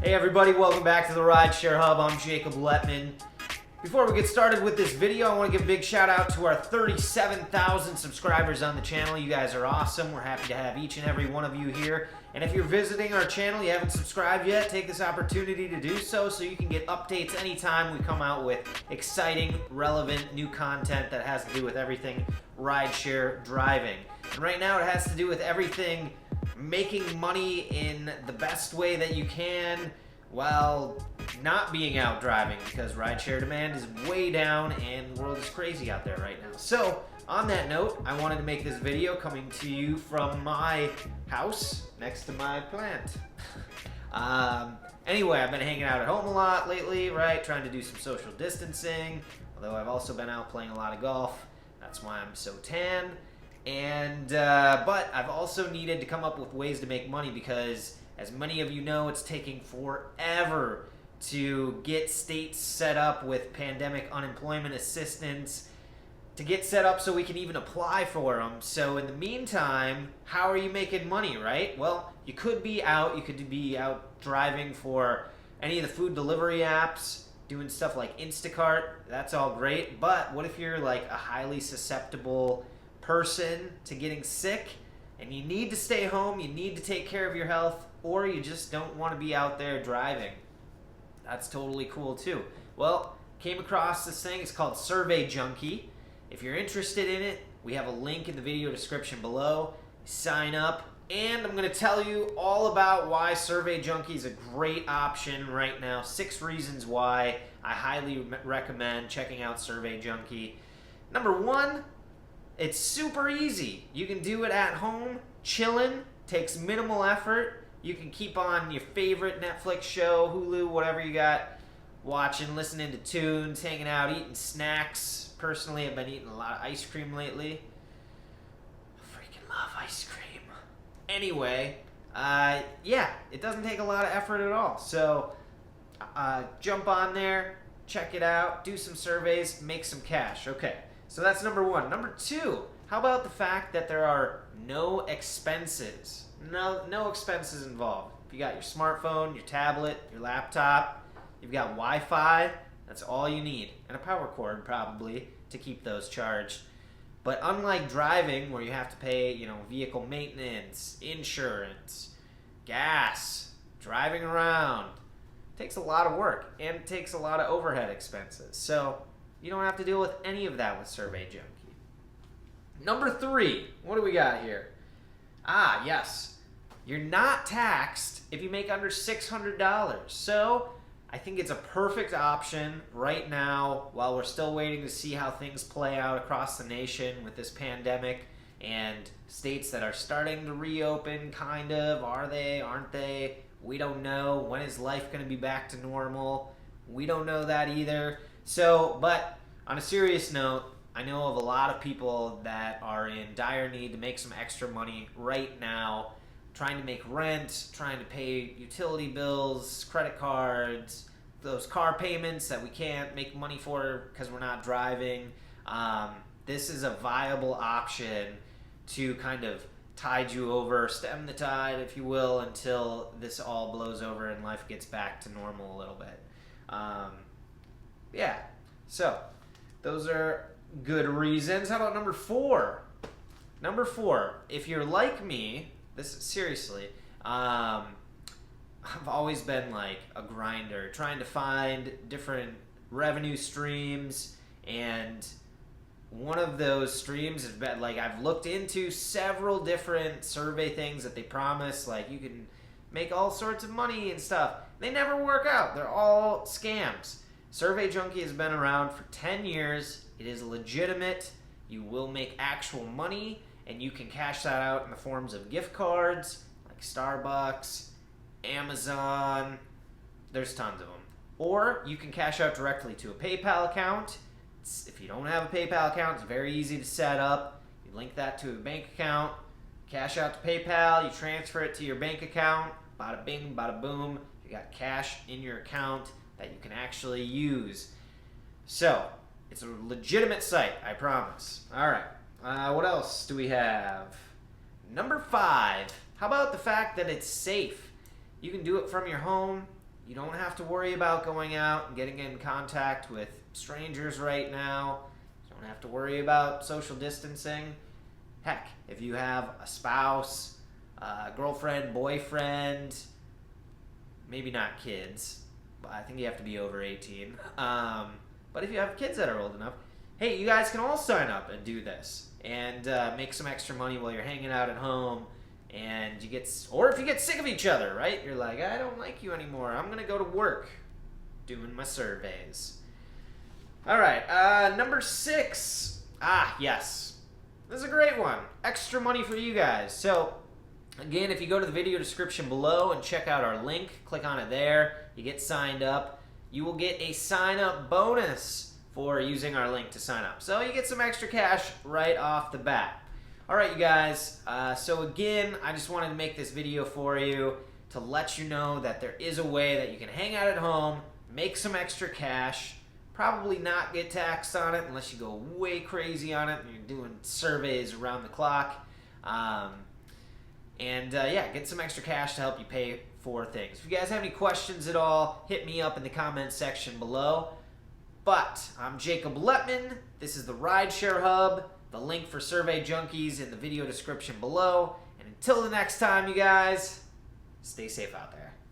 Hey everybody, welcome back to the Rideshare Hub. I'm Jacob Letman. Before we get started with this video, I want to give a big shout out to our 37,000 subscribers on the channel. You guys are awesome. We're happy to have each and every one of you here. And if you're visiting our channel, you haven't subscribed yet, take this opportunity to do so you can get updates anytime we come out with exciting, relevant, new content that has to do with everything rideshare driving. And right now it has to do with everything making money in the best way that you can while not being out driving, because rideshare demand is way down and the world is crazy out there right now. So on that note, I wanted to make this video coming to you from my house next to my plant. Anyway, I've been hanging out at home a lot lately, right? Trying to do some social distancing, although I've also been out playing a lot of golf. That's why I'm so tan. And but I've also needed to come up with ways to make money because, as many of you know, it's taking forever to get states set up with pandemic unemployment assistance, to get set up so we can even apply for them. So in the meantime, how are you making money, right? Well, you could be out driving for any of the food delivery apps, doing stuff like Instacart. That's all great, but what if you're like a highly susceptible person to getting sick and you need to stay home, you need to take care of your health, or you just don't want to be out there driving? That's totally cool too. Well, came across this thing. It's called Survey Junkie. If you're interested in it, we have a link in the video description below. Sign up, and I'm going to tell you all about why Survey Junkie is a great option right now. 6 reasons why I highly recommend checking out Survey Junkie. Number 1, it's super easy. You can do it at home, chilling, takes minimal effort. You can keep on your favorite Netflix show, Hulu, whatever you got, watching, listening to tunes, hanging out, eating snacks. Personally, I've been eating a lot of ice cream lately. I freaking love ice cream. Anyway, yeah, it doesn't take a lot of effort at all. So jump on there, check it out, do some surveys, make some cash. Okay. So that's number 1. Number 2, how about the fact that there are no expenses? No expenses involved. If you got your smartphone, your tablet, your laptop, you've got Wi-Fi, that's all you need. And a power cord, probably, to keep those charged. But unlike driving, where you have to pay, vehicle maintenance, insurance, gas, driving around, it takes a lot of work, and it takes a lot of overhead expenses. So you don't have to deal with any of that with Survey Junkie. Number 3, what do we got here? Yes. You're not taxed if you make under $600. So I think it's a perfect option right now while we're still waiting to see how things play out across the nation with this pandemic and states that are starting to reopen, kind of. Are they? Aren't they? We don't know. When is life going to be back to normal? We don't know that either. So, but on a serious note, I know of a lot of people that are in dire need to make some extra money right now, trying to make rent, trying to pay utility bills, credit cards, those car payments that we can't make money for because we're not driving. This is a viable option to kind of tide you over, stem the tide, if you will, until this all blows over and life gets back to normal a little bit. Yeah, so those are good reasons. How about number 4? Number 4, if you're like me, seriously, I've always been like a grinder, trying to find different revenue streams, and one of those streams has been, like, I've looked into several different survey things that they promise, like you can make all sorts of money and stuff. They never work out. They're all scams. Survey Junkie has been around for 10 years. It is legitimate. You will make actual money, and you can cash that out in the forms of gift cards, like Starbucks, Amazon. There's tons of them. Or you can cash out directly to a PayPal account. If you don't have a PayPal account, it's very easy to set up. You link that to a bank account, cash out to PayPal, you transfer it to your bank account, bada bing, bada boom. You got cash in your account that you can actually use. So, it's a legitimate site, I promise. All right, what else do we have? Number 5, how about the fact that it's safe? You can do it from your home. You don't have to worry about going out and getting in contact with strangers right now. You don't have to worry about social distancing. Heck, if you have a spouse, girlfriend, boyfriend, maybe not kids, but I think you have to be over 18. But if you have kids that are old enough, hey, you guys can all sign up and do this and make some extra money while you're hanging out at home. And you get, or if you get sick of each other, right? You're like, I don't like you anymore. I'm gonna go to work doing my surveys. All right, number 6. Yes, this is a great one. Extra money for you guys. So, again, if you go to the video description below and check out our link, click on it there. You get signed up. You will get a sign-up bonus for using our link to sign up. So you get some extra cash right off the bat. All right, you guys, so again, I just wanted to make this video for you to let you know that there is a way that you can hang out at home, make some extra cash, probably not get taxed on it unless you go way crazy on it and you're doing surveys around the clock. Yeah, get some extra cash to help you pay for things. If you guys have any questions at all, hit me up in the comments section below. But I'm Jacob Letman. This is the Rideshare Hub. The link for Survey Junkies in the video description below. And until the next time, you guys, stay safe out there.